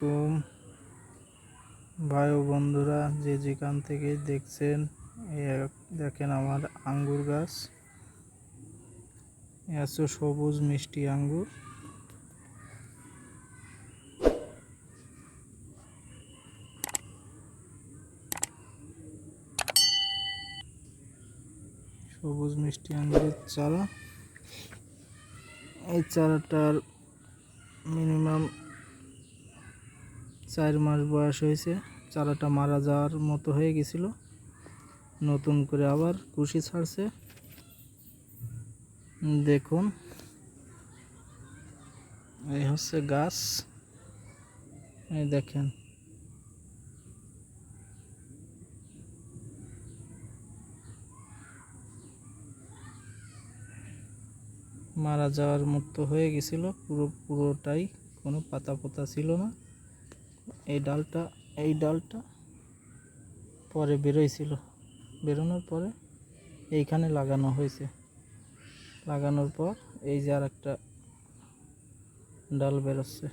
তুম ভাই ও বন্ধুরা যে যেখান থেকে দেখছেন, দেখেন আমার আঙ্গুর গাছ। এত সবুজ মিষ্টি আঙ্গুর। সবুজ মিষ্টি আঙ্গুরের চারা। এই চারাটার মিনিমাম 4 মাস বয়স হয়েছে। চারাটা মারা যাওয়ার মতো হয়ে গেছিল, নতুন করে আবার কুশি ছাড়ছে। দেখুন, এই হচ্ছে গাছ। এই দেখেন, মারা যাওয়ার মতো হয়ে গেছিল, পুরোটাই কোনো পাতা পোতা ছিল না। এই ডালটা পরে বেরোইছিল, বেরোনোর পরে এইখানে লাগানো হয়েছে। লাগানোর পর এই যে আর একটা ডাল বেরোচ্ছে।